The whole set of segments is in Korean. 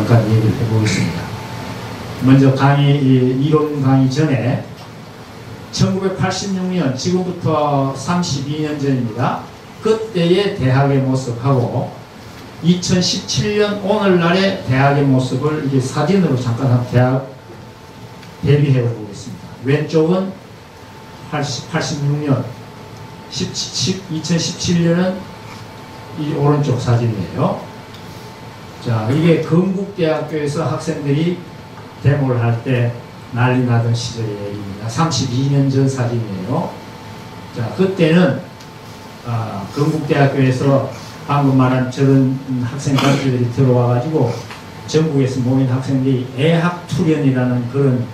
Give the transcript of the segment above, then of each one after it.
잠깐 얘기를 해보겠습니다. 먼저 이론 강의 전에 1986년, 지금부터 32년 전입니다. 그때의 대학의 모습하고 2017년 오늘날의 대학의 모습을 이제 사진으로 잠깐 한 대학 대비해 보겠습니다. 왼쪽은 86년, 2017년은 이 오른쪽 사진이에요. 자, 이게 건국대학교에서 학생들이 데모를 할 때 난리 나던 시절의 얘기입니다. 32년 전 사진이에요. 자, 그때는 건국대학교에서 방금 말한 저런 학생단체들이 들어와가지고 전국에서 모인 학생들이 애학투련이라는 그런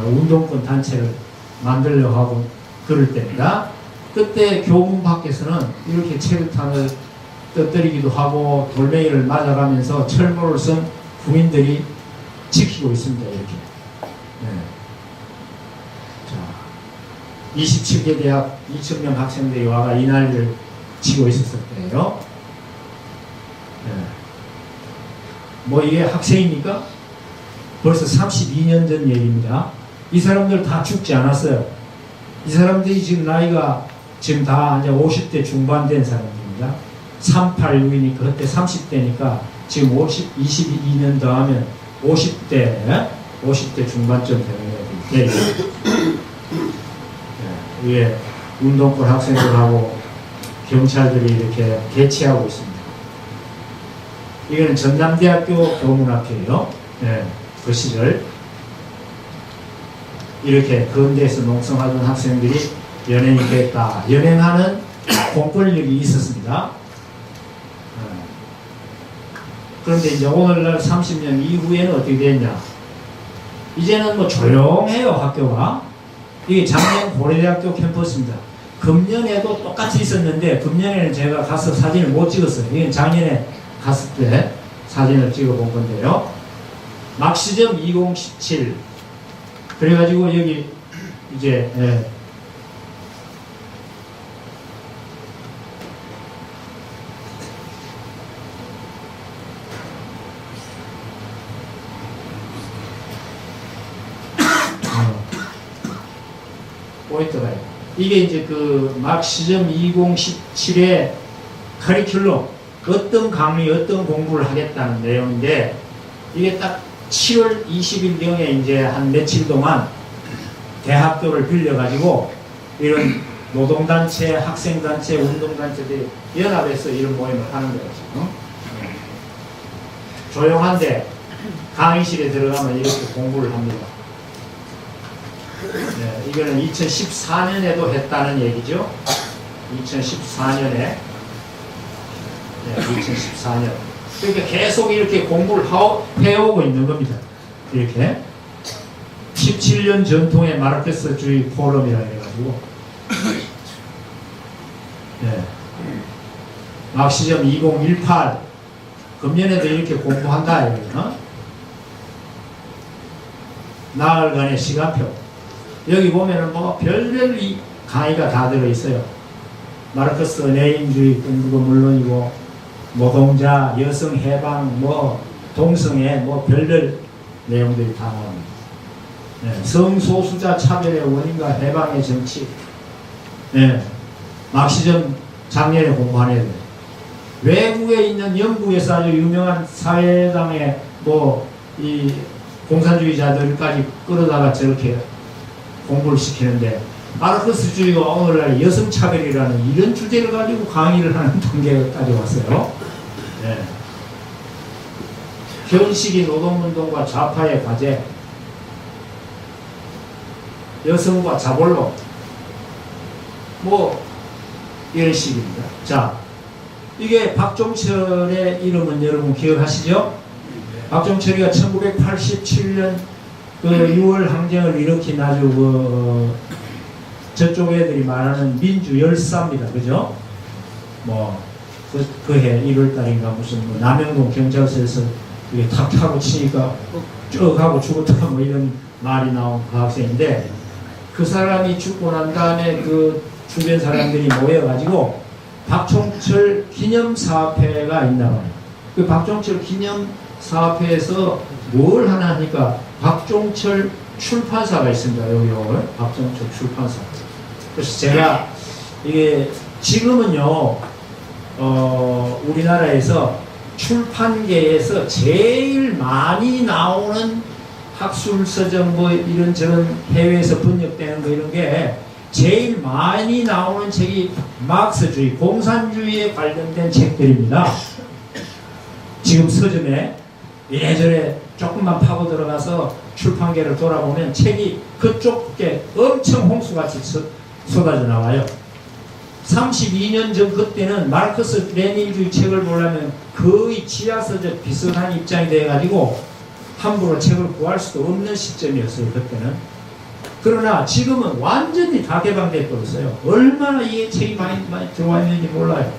운동권 단체를 만들려고 하고 그럴 때입니다. 그때 교문 밖에서는 이렇게 체류탄을 떠뜨리기도 하고 돌멩이를 맞아가면서 철문을 쓴 군인들이 지키고 있습니다. 이렇게. 네. 자, 27개 대학 2,000명 학생들이 와가 이 난리를 치고 있었을 때예요. 네. 뭐 이게 학생입니까? 벌써 32년 전 얘기입니다. 이 사람들 다 죽지 않았어요. 이 사람들이 지금 나이가 지금 다 이제 50대 중반 된 사람들입니다. 386이니까 그때 30대니까 지금 22년 더하면 50대 중반쯤 되는 거예요. 위에 운동권 학생들하고 경찰들이 이렇게 대치하고 있습니다. 이거는 전남대학교 교문학교예요. 네, 그 시절 이렇게 건대에서 농성하던 학생들이 연행이 됐다. 연행하는 공권력이 있었습니다. 그런데 이제 오늘날 30년 이후에는 어떻게 됐냐? 이제는 뭐 조용해요, 학교가. 이게 작년 고려대학교 캠퍼스입니다. 금년에도 똑같이 있었는데, 금년에는 제가 가서 사진을 못 찍었어요. 이건 작년에 갔을 때 사진을 찍어 본 건데요. 막시점 2017. 그래가지고 여기 이제, 포인트가 이게 이제 그 막시점 2017의 커리큘럼, 어떤 강의, 어떤 공부를 하겠다는 내용인데, 이게 딱 7월 20일경에 이제 한 며칠 동안 대학교를 빌려가지고 이런 노동단체, 학생단체, 운동단체들이 연합해서 이런 모임을 하는 거예요. 지금. 조용한데 강의실에 들어가면 이렇게 공부를 합니다. 네, 이거는 2014년에도 했다는 얘기죠. 2014년에. 네, 2014년. 그러니까 계속 이렇게 공부를 해오고 있는 겁니다. 이렇게. 17년 전통의 마르크스주의 포럼이라 해가지고. 네. 막시점 2018. 금년에도 이렇게 공부한다. 이거는. 나흘간의 시간표. 여기 보면은 뭐 별별 강의가 다 들어있어요. 마르크스 레닌주의 공부도 물론이고, 노동자, 여성 해방, 뭐 동성애, 뭐 별별 내용들이 다 나옵니다. 네. 성소수자 차별의 원인과 해방의 정치. 네. 막시점 작년에 공부한 애들. 외국에 있는 영국에서 아주 유명한 사회당의 뭐 이 공산주의자들까지 끌어다가 저렇게 공부를 시키는데, 마르크스주의가 오늘날 여성차별이라는 이런 주제를 가지고 강의를 하는 단계까지 왔어요. 네. 현식이 노동운동과 좌파의 과제, 여성과 자본론, 뭐 이런 식입니다. 자, 이게 박종철의 이름은 여러분 기억하시죠? 박종철이가 1987년 그 6월 항쟁을 일으킨 아주 저쪽 애들이 말하는 민주 열사입니다. 그죠? 뭐 그해 1월달인가 무슨 뭐 남영동 경찰서에서 이게 탁 타고 치니까 쭉 하고 죽었다 뭐 이런 말이 나온 그 학생인데, 그 사람이 죽고 난 다음에 그 주변 사람들이 모여가지고 박종철 기념사업회가 있나 봐요. 그 박종철 기념 사업회에서 뭘 하나 하니까 박종철 출판사가 있습니다. 여기 박종철 출판사. 그래서 제가 이게 지금은요 우리나라에서 출판계에서 제일 많이 나오는 학술서적 뭐 이런저런 해외에서 번역되는 거 이런 게 제일 많이 나오는 책이 마크스주의, 공산주의에 관련된 책들입니다. 지금 서점에 예전에 조금만 파고 들어가서 출판계를 돌아보면 책이 그쪽에 엄청 홍수같이 쏟아져 나와요. 32년 전 그때는 마르크스 레닌주의 책을 보려면 거의 지하서적 비슷한 입장이 돼가지고 함부로 책을 구할 수도 없는 시점이었어요. 그때는. 그러나 지금은 완전히 다 개방돼 버렸어요. 얼마나 이 책이 많이 들어와 있는지 몰라요.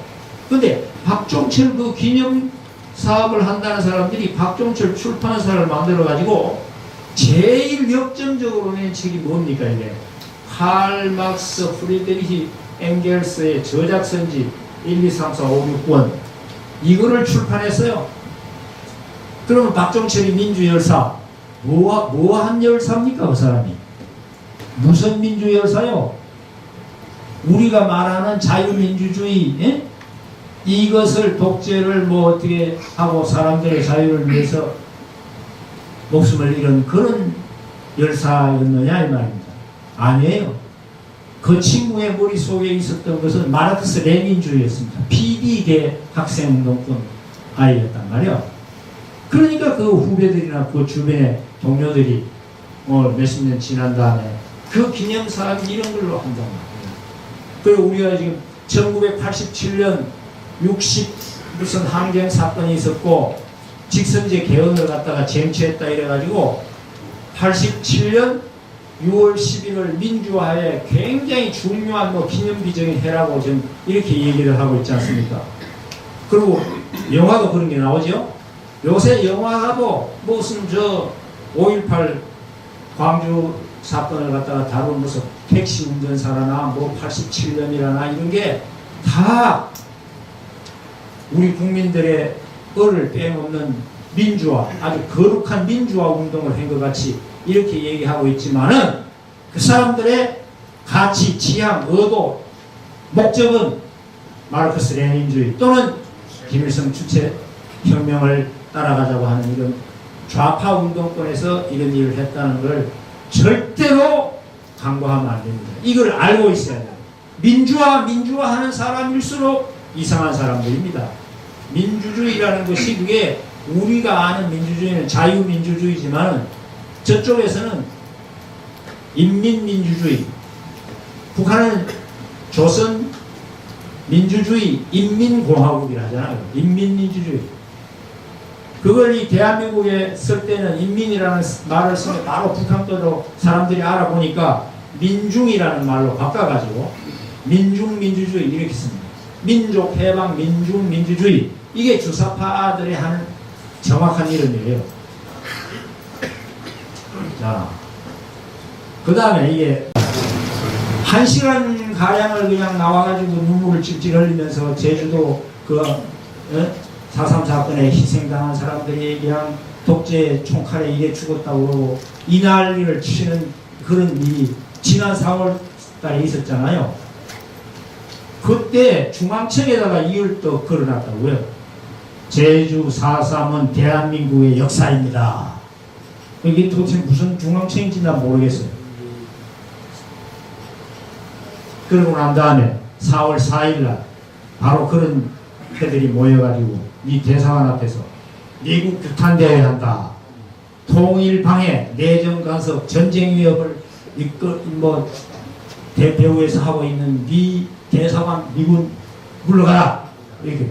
근데 박종철 그 기념 사업을 한다는 사람들이 박종철 출판사를 만들어 가지고 제일 역점적으로 낸 책이 뭡니까 이게? 칼 막스 프리드리히 엥겔스의 저작선지 1, 2, 3, 4, 5, 6권 이거를 출판했어요. 그러면 박종철이 민주열사 뭐한 열사입니까 그 사람이? 무슨 민주열사요? 우리가 말하는 자유민주주의 예? 이것을 독재를 뭐 어떻게 하고 사람들의 자유를 위해서 목숨을 잃은 그런 열사였느냐 이 말입니다. 아니에요. 그 친구의 머릿속에 있었던 것은 마르크스 레닌주의였습니다. PD계 학생운동권 아이였단 말이야. 그러니까 그 후배들이나 그 주변의 동료들이 몇십 년 지난 다음에 그 기념사업 이런 걸로 한단 말이에요. 그리고 우리가 지금 1987년 60 무슨 항쟁 사건이 있었고 직선제 개헌을 갖다가 쟁취했다 이래가지고 87년 6월 11일 민주화에 굉장히 중요한 뭐 기념비적인 해라고 지금 이렇게 얘기를 하고 있지 않습니까? 그리고 영화도 그런 게 나오죠. 요새 영화하고 무슨 저 5.18 광주 사건을 갖다가 다룬 무슨 택시 운전사라나 뭐 87년이라나 이런 게 다 우리 국민들의 을을 빼놓는 민주화, 아주 거룩한 민주화 운동을 한 것 같이 이렇게 얘기하고 있지만은 그 사람들의 가치, 취향, 의도, 목적은 마르크스 레닌주의 또는 김일성 주체 혁명을 따라가자고 하는 이런 좌파 운동권에서 이런 일을 했다는 걸 절대로 간과하면 안 됩니다. 이걸 알고 있어야 돼요. 민주화하는 사람일수록 이상한 사람들입니다. 민주주의라는 것이 그게 우리가 아는 민주주의는 자유민주주의지만 저쪽에서는 인민민주주의, 북한은 조선 민주주의 인민공화국이라 하잖아요. 인민민주주의. 그걸 이 대한민국에 쓸 때는 인민이라는 말을 쓰면 바로 북한권으로 사람들이 알아보니까 민중이라는 말로 바꿔가지고 민중민주주의 이렇게 씁니다. 민족해방 민중민주주의 이게 주사파들이 하는 정확한 이름이에요. 자, 그 다음에 이게 1시간 가량을 그냥 나와가지고 눈물을 찔찔 흘리면서 제주도 그 4.3 사건에 희생당한 사람들이 그냥 독재 총칼에 이래 죽었다고 그러고 이 난리를 치는 그런 일이 지난 4월 달에 있었잖아요. 그때 중앙청에다가 이걸 또 걸어놨다고요. 제주 4.3은 대한민국의 역사입니다. 이게 도대체 무슨 중앙청인지 난 모르겠어요. 그러고 난 다음에 4월 4일날 바로 그런 애들이 모여가지고 이 대사관 앞에서 미국 규탄되어야 한다. 통일방해, 내정 간섭, 전쟁 위협을 대배후에서 하고 있는 네 대사관 미군 물러가라. 이렇게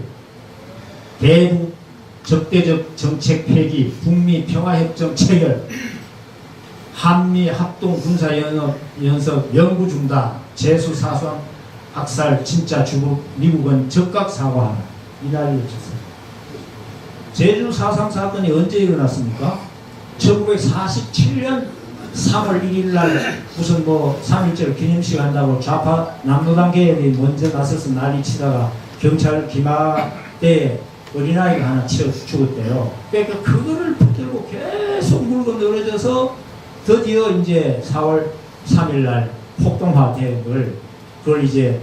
대북 적대적 정책 폐기, 북미 평화협정 체결, 한미 합동 군사 연습 연구 중단, 제수 사수함 학살 진짜 주국 미국은 적각 사과하라. 이 난리를 쳤어요. 제주 4.3 사건이 언제 일어났습니까? 1947년 3월 1일 날 무슨 뭐 3.1절 기념식 한다고 좌파 남로당 계열이 먼저 나서서 난리 치다가 경찰 기마대에 어린아이가 하나 죽었대요. 그러니까 그거를 붙들고 계속 물고 늘어져서 드디어 이제 4월 3일 날 폭동화택을 그걸 이제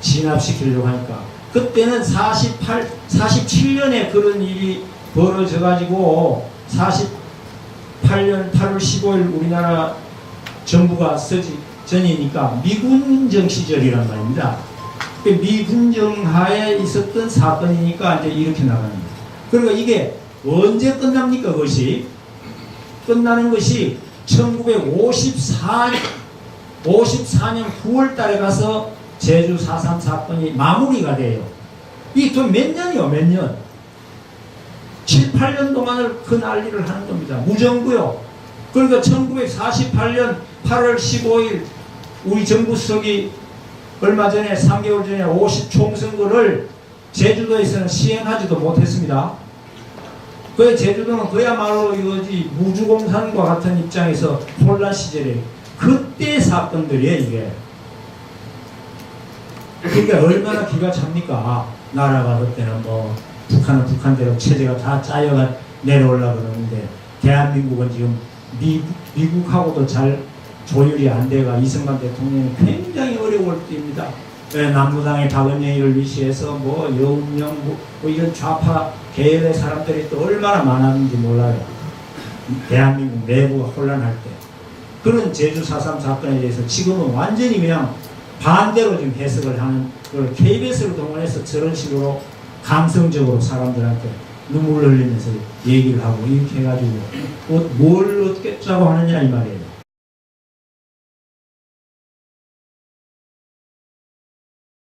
진압시키려고 하니까 그때는 47년에 그런 일이 벌어져가지고 48년 8월 15일 우리나라 정부가 서지 전이니까 미군정 시절이란 말입니다. 미군정 하에 있었던 사건이니까 이제 이렇게 나갑니다. 그러니까 이게 언제 끝납니까? 그것이 끝나는 것이 1954년 9월 달에 가서 제주 4.3 사건이 마무리가 돼요. 이게 또 몇 년이요, 몇 년? 7, 8년 동안을 그 난리를 하는 겁니다. 무정부요. 그러니까 1948년 8월 15일 우리 정부석이 얼마 전에 3개월 전에 50 총선거를 제주도에서는 시행하지도 못했습니다. 그 제주도는 그야말로 이거지 무주공산과 같은 입장에서 혼란 시절에 그때 사건들이에요, 이게. 그러니까 얼마나 기가 찹니까? 나라가 그때는 뭐 북한은 북한대로 체제가 다 짜여가 내려오려고 그러는데 대한민국은 지금 미국하고도 잘 조율이 안 돼가 이승만 대통령이 굉장히 어려울 때입니다. 남부당의 박은영이를 위시해서 뭐 여운령 뭐 이런 좌파 계열의 사람들이 또 얼마나 많았는지 몰라요. 대한민국 내부가 혼란할 때. 그런 제주 4.3 사건에 대해서 지금은 완전히 그냥 반대로 지금 해석을 하는 걸 KBS를 동원해서 저런 식으로 감성적으로 사람들한테 눈물 흘리면서 얘기를 하고 이렇게 해가지고 뭘 어떻게 짜고 하느냐 이 말이에요.